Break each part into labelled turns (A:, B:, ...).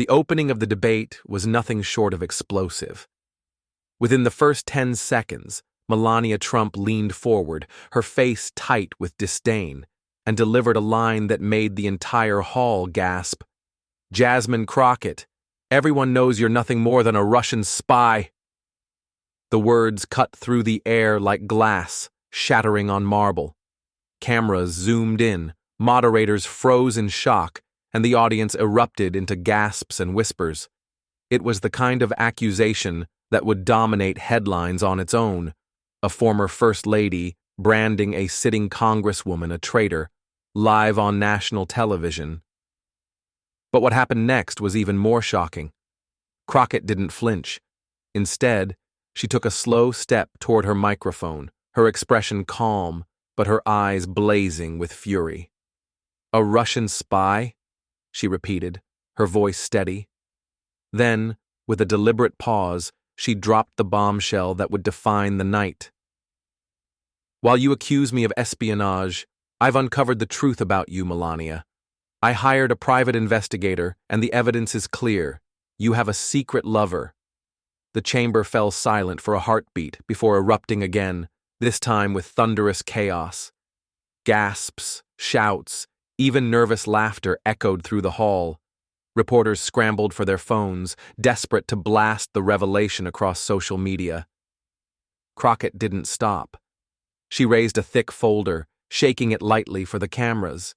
A: The opening of the debate was nothing short of explosive. Within the first 10 seconds, Melania Trump leaned forward, her face tight with disdain, and delivered a line that made the entire hall gasp. "Jasmine Crockett, everyone knows you're nothing more than a Russian spy." The words cut through the air like glass, shattering on marble. Cameras zoomed in, moderators froze in shock, and the audience erupted into gasps and whispers. It was the kind of accusation that would dominate headlines on its own. A former First Lady branding a sitting Congresswoman a traitor, live on national television. But what happened next was even more shocking. Crockett didn't flinch. Instead, she took a slow step toward her microphone, her expression calm, but her eyes blazing with fury. "A Russian spy?" she repeated, her voice steady. Then, with a deliberate pause, she dropped the bombshell that would define the night. "While you accuse me of espionage, I've uncovered the truth about you, Melania. I hired a private investigator, and the evidence is clear. You have a secret lover." The chamber fell silent for a heartbeat before erupting again, this time with thunderous chaos. Gasps, shouts, even nervous laughter echoed through the hall. Reporters scrambled for their phones, desperate to blast the revelation across social media. Crockett didn't stop. She raised a thick folder, shaking it lightly for the cameras.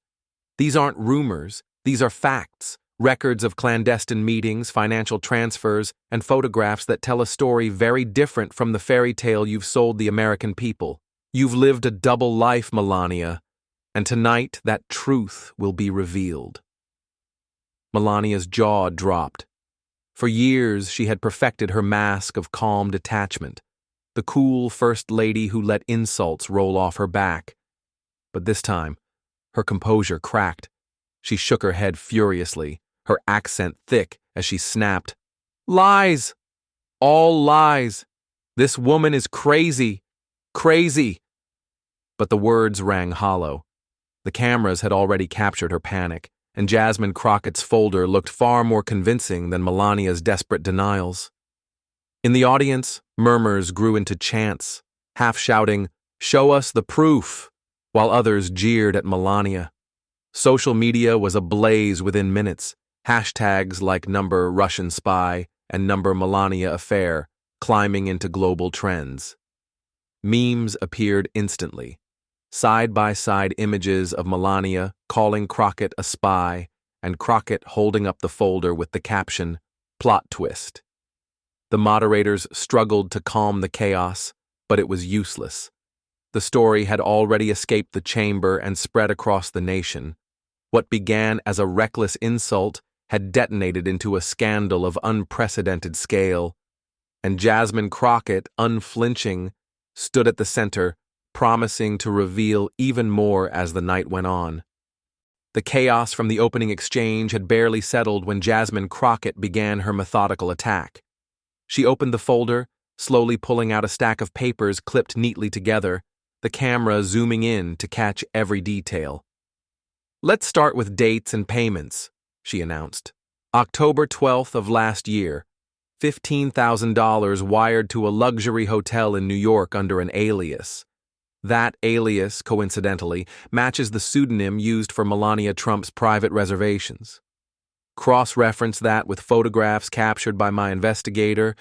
A: "These aren't rumors, these are facts, records of clandestine meetings, financial transfers, and photographs that tell a story very different from the fairy tale you've sold the American people. You've lived a double life, Melania, and tonight that truth will be revealed." Melania's jaw dropped. For years she had perfected her mask of calm detachment, the cool First Lady who let insults roll off her back. But this time, her composure cracked. She shook her head furiously, her accent thick as she snapped, "Lies! All lies! This woman is crazy! Crazy!" But the words rang hollow. The cameras had already captured her panic, and Jasmine Crockett's folder looked far more convincing than Melania's desperate denials. In the audience, murmurs grew into chants, half shouting, "Show us the proof," while others jeered at Melania. Social media was ablaze within minutes, hashtags like #Russian spy and #Melania affair climbing into global trends. Memes appeared instantly. Side-by-side images of Melania calling Crockett a spy and Crockett holding up the folder with the caption, "Plot twist." The moderators struggled to calm the chaos, but it was useless. The story had already escaped the chamber and spread across the nation. What began as a reckless insult had detonated into a scandal of unprecedented scale, and Jasmine Crockett, unflinching, stood at the center, promising to reveal even more as the night went on. The chaos from the opening exchange had barely settled when Jasmine Crockett began her methodical attack. She opened the folder, slowly pulling out a stack of papers clipped neatly together, the camera zooming in to catch every detail. "Let's start with dates and payments," she announced. "October 12th of last year, $15,000 wired to a luxury hotel in New York under an alias. That alias, coincidentally, matches the pseudonym used for Melania Trump's private reservations. Cross-reference that with photographs captured by my investigator,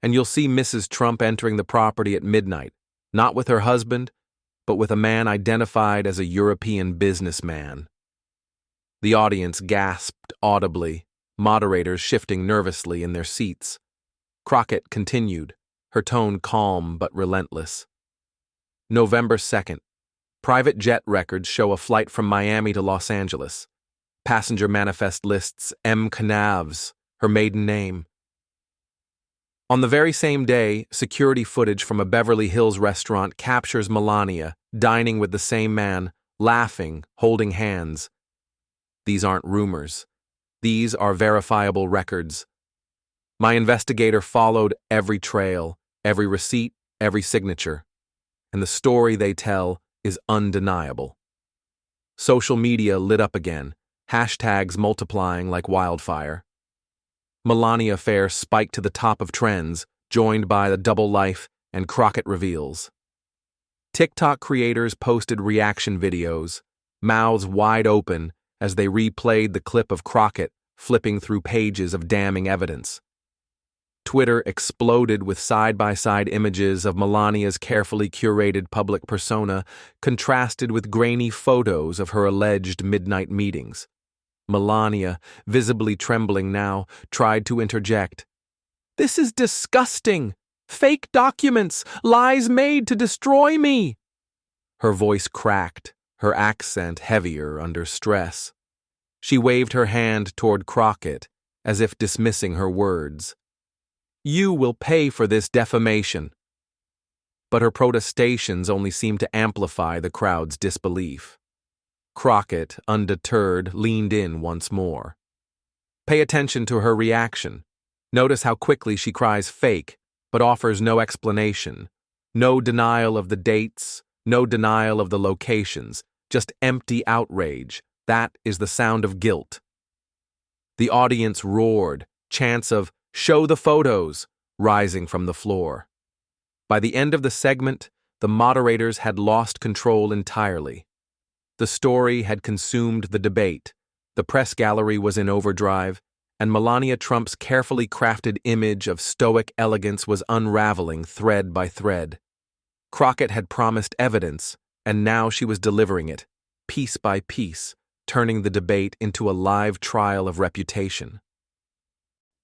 A: and you'll see Mrs. Trump entering the property at midnight, not with her husband, but with a man identified as a European businessman." The audience gasped audibly, moderators shifting nervously in their seats. Crockett continued, her tone calm but relentless. "November 2nd. Private jet records show a flight from Miami to Los Angeles. Passenger manifest lists M. Canavs, her maiden name. On the very same day, security footage from a Beverly Hills restaurant captures Melania dining with the same man, laughing, holding hands. These aren't rumors. These are verifiable records. My investigator followed every trail, every receipt, every signature. And the story they tell is undeniable." Social media lit up again, hashtags multiplying like wildfire. Melania affair spiked to the top of trends, joined by the double life and Crockett reveals. TikTok creators posted reaction videos, mouths wide open as they replayed the clip of Crockett flipping through pages of damning evidence. Twitter exploded with side-by-side images of Melania's carefully curated public persona contrasted with grainy photos of her alleged midnight meetings. Melania, visibly trembling now, tried to interject. "This is disgusting! Fake documents! Lies made to destroy me!" Her voice cracked, her accent heavier under stress. She waved her hand toward Crockett, as if dismissing her words. "You will pay for this defamation." But her protestations only seemed to amplify the crowd's disbelief. Crockett, undeterred, leaned in once more. Pay attention to her reaction. Notice how quickly she cries fake, but offers no explanation. No denial of the dates, no denial of the locations, just empty outrage. That is the sound of guilt. The audience roared, chants of "Show the photos!" rising from the floor. By the end of the segment, the moderators had lost control entirely. The story had consumed the debate, the press gallery was in overdrive, and Melania Trump's carefully crafted image of stoic elegance was unraveling thread by thread. Crockett had promised evidence, and now she was delivering it, piece by piece, turning the debate into a live trial of reputation.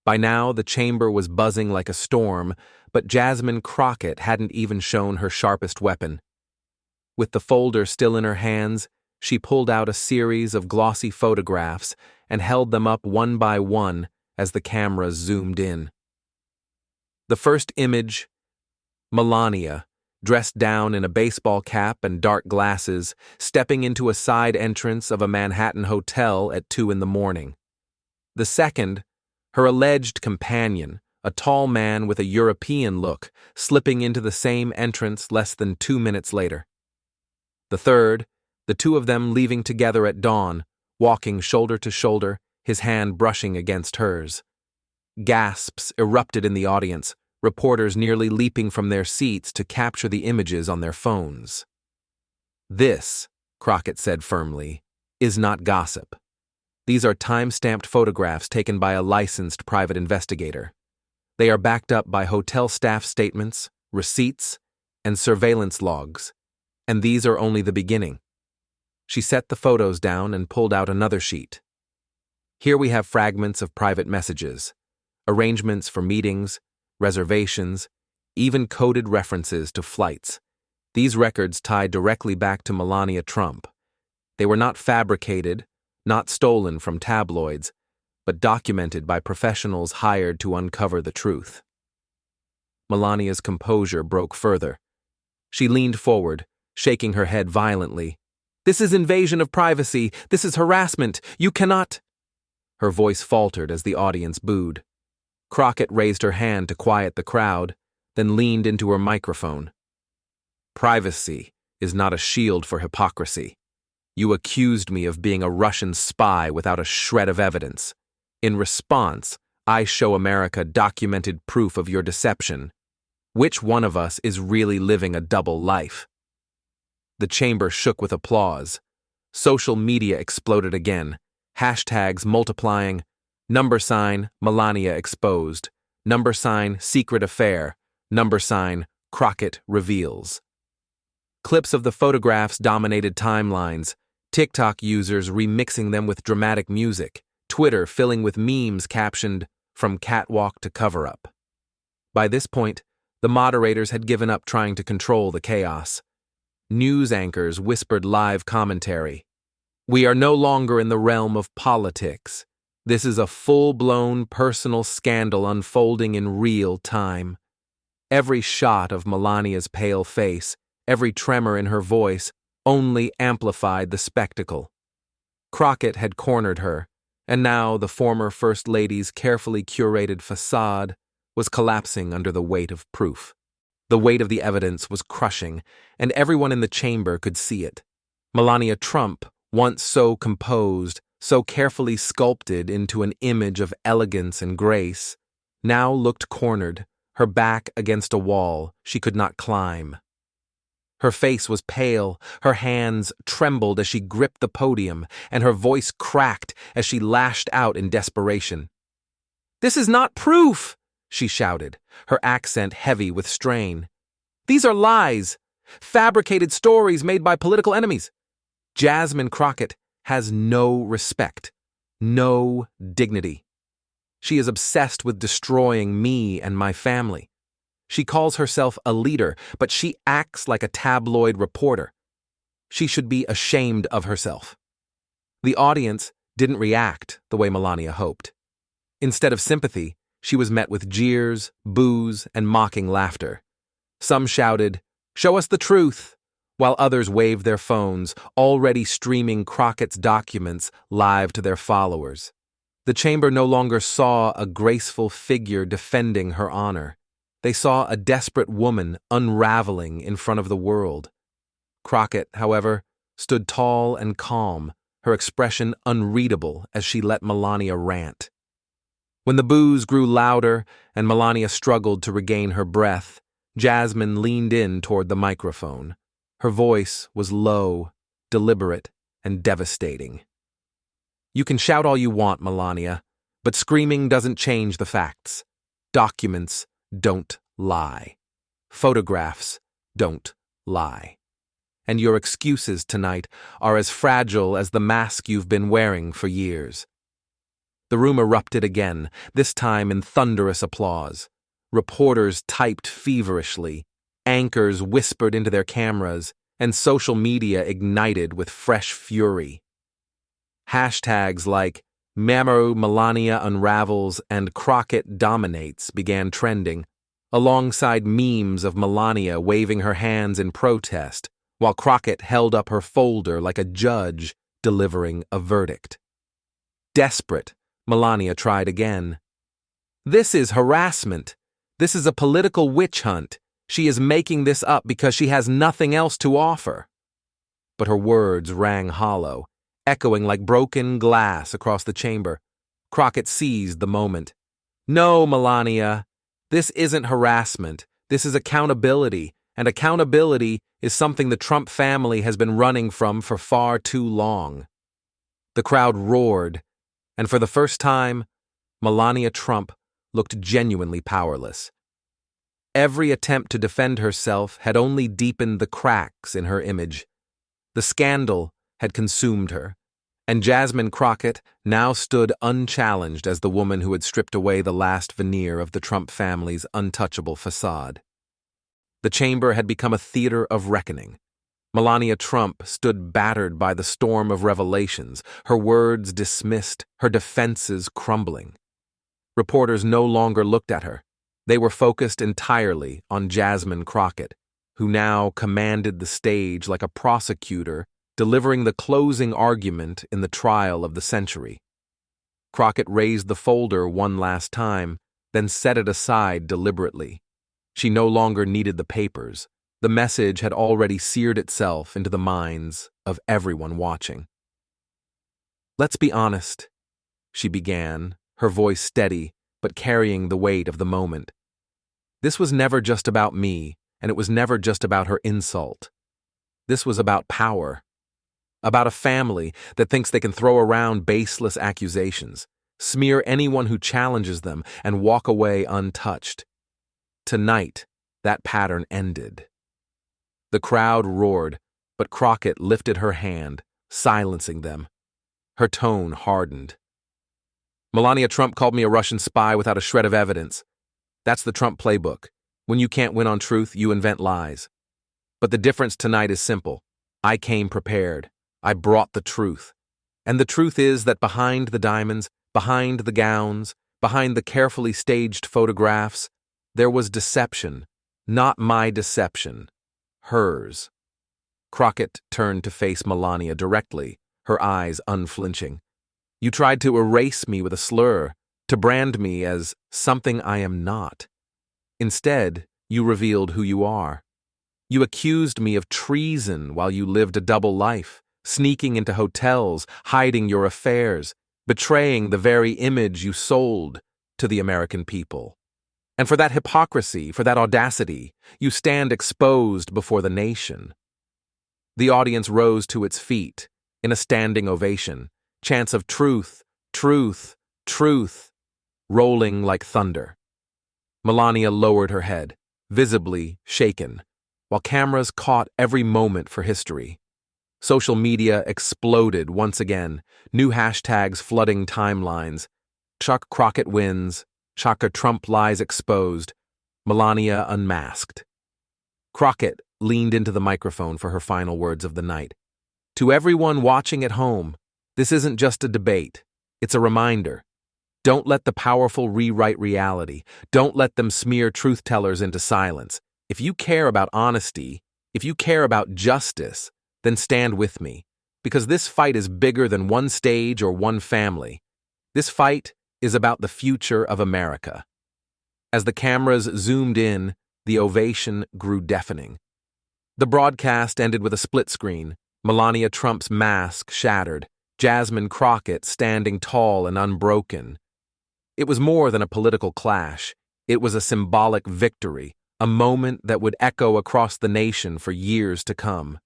A: By now, the chamber was buzzing like a storm, but Jasmine Crockett hadn't even shown her sharpest weapon. With the folder still in her hands, she pulled out a series of glossy photographs and held them up one by one as the cameras zoomed in. The first image, Melania, dressed down in a baseball cap and dark glasses, stepping into a side entrance of a Manhattan hotel at 2 a.m. The second, her alleged companion, a tall man with a European look, slipping into the same entrance less than 2 minutes later. The third, the two of them leaving together at dawn, walking shoulder to shoulder, his hand brushing against hers. Gasps erupted in the audience, reporters nearly leaping from their seats to capture the images on their phones. "This," Crockett said firmly, "is not gossip. These are time-stamped photographs taken by a licensed private investigator. They are backed up by hotel staff statements, receipts, and surveillance logs, and these are only the beginning." She set the photos down and pulled out another sheet. Here we have fragments of private messages, arrangements for meetings, reservations, even coded references to flights. These records tie directly back to Melania Trump. They were not fabricated, not stolen from tabloids, but documented by professionals hired to uncover the truth. Melania's composure broke further. She leaned forward, shaking her head violently. "This is invasion of privacy. This is harassment. You cannot—" Her voice faltered as the audience booed. Crockett raised her hand to quiet the crowd, then leaned into her microphone. "Privacy is not a shield for hypocrisy. You accused me of being a Russian spy without a shred of evidence. In response, I show America documented proof of your deception. Which one of us is really living a double life?" The chamber shook with applause. Social media exploded again, hashtags multiplying, #, Melania exposed, #, secret affair, #, Crockett reveals. Clips of the photographs dominated timelines, TikTok users remixing them with dramatic music, Twitter filling with memes captioned, "From catwalk to cover-up." By this point, the moderators had given up trying to control the chaos. News anchors whispered live commentary. "We are no longer in the realm of politics. This is a full-blown personal scandal unfolding in real time." Every shot of Melania's pale face, every tremor in her voice, only amplified the spectacle. Crockett had cornered her, and now the former First Lady's carefully curated facade was collapsing under the weight of proof. The weight of the evidence was crushing, and everyone in the chamber could see it. Melania Trump, once so composed, so carefully sculpted into an image of elegance and grace, now looked cornered, her back against a wall she could not climb. Her face was pale, her hands trembled as she gripped the podium, and her voice cracked as she lashed out in desperation. "This is not proof!" she shouted, her accent heavy with strain. "These are lies, fabricated stories made by political enemies. Jasmine Crockett has no respect, no dignity. She is obsessed with destroying me and my family. She calls herself a leader, but she acts like a tabloid reporter. She should be ashamed of herself." The audience didn't react the way Melania hoped. Instead of sympathy, she was met with jeers, boos, and mocking laughter. Some shouted, "Show us the truth," while others waved their phones, already streaming Crockett's documents live to their followers. The chamber no longer saw a graceful figure defending her honor. They saw a desperate woman unraveling in front of the world. Crockett, however, stood tall and calm, her expression unreadable as she let Melania rant. When the boos grew louder and Melania struggled to regain her breath, Jasmine leaned in toward the microphone. Her voice was low, deliberate, and devastating. "You can shout all you want, Melania, but screaming doesn't change the facts. Documents don't lie. Photographs don't lie. And your excuses tonight are as fragile as the mask you've been wearing for years." The room erupted again, this time in thunderous applause. Reporters typed feverishly, anchors whispered into their cameras, and social media ignited with fresh fury. Hashtags like "Mamoru Melania unravels" and "Crockett dominates" began trending, alongside memes of Melania waving her hands in protest, while Crockett held up her folder like a judge delivering a verdict. Desperate, Melania tried again. "This is harassment. This is a political witch hunt. She is making this up because she has nothing else to offer." But her words rang hollow, echoing like broken glass across the chamber. Crockett seized the moment. "No, Melania, this isn't harassment. This is accountability, and accountability is something the Trump family has been running from for far too long." The crowd roared, and for the first time, Melania Trump looked genuinely powerless. Every attempt to defend herself had only deepened the cracks in her image. The scandal had consumed her, and Jasmine Crockett now stood unchallenged as the woman who had stripped away the last veneer of the Trump family's untouchable facade. The chamber had become a theater of reckoning. Melania Trump stood battered by the storm of revelations, her words dismissed, her defenses crumbling. Reporters no longer looked at her. They were focused entirely on Jasmine Crockett, who now commanded the stage like a prosecutor delivering the closing argument in the trial of the century. Crockett raised the folder one last time, then set it aside deliberately. She no longer needed the papers. The message had already seared itself into the minds of everyone watching. "Let's be honest," she began, her voice steady but carrying the weight of the moment. "This was never just about me, and it was never just about her insult. This was about power. About a family that thinks they can throw around baseless accusations, smear anyone who challenges them, and walk away untouched. Tonight, that pattern ended." The crowd roared, but Crockett lifted her hand, silencing them. Her tone hardened. "Melania Trump called me a Russian spy without a shred of evidence. That's the Trump playbook. When you can't win on truth, you invent lies. But the difference tonight is simple. I came prepared. I brought the truth. And the truth is that behind the diamonds, behind the gowns, behind the carefully staged photographs, there was deception. Not my deception. Hers." Crockett turned to face Melania directly, her eyes unflinching. "You tried to erase me with a slur, to brand me as something I am not. Instead, you revealed who you are. You accused me of treason while you lived a double life, sneaking into hotels, hiding your affairs, betraying the very image you sold to the American people. And for that hypocrisy, for that audacity, you stand exposed before the nation. The audience rose to its feet in a standing ovation, chants of truth, truth, truth, rolling like thunder. Melania lowered her head, visibly shaken, while cameras caught every moment for history. Social media exploded once again, new hashtags flooding timelines. Chuck Crockett wins, Chaka Trump lies exposed, Melania unmasked. Crockett leaned into the microphone for her final words of the night. To everyone watching at home, this isn't just a debate, it's a reminder. Don't let the powerful rewrite reality. Don't let them smear truth-tellers into silence. If you care about honesty, if you care about justice, then stand with me, because this fight is bigger than one stage or one family. This fight is about the future of America. As the cameras zoomed in, the ovation grew deafening. The broadcast ended with a split screen, Melania Trump's mask shattered, Jasmine Crockett standing tall and unbroken. It was more than a political clash. It was a symbolic victory, a moment that would echo across the nation for years to come.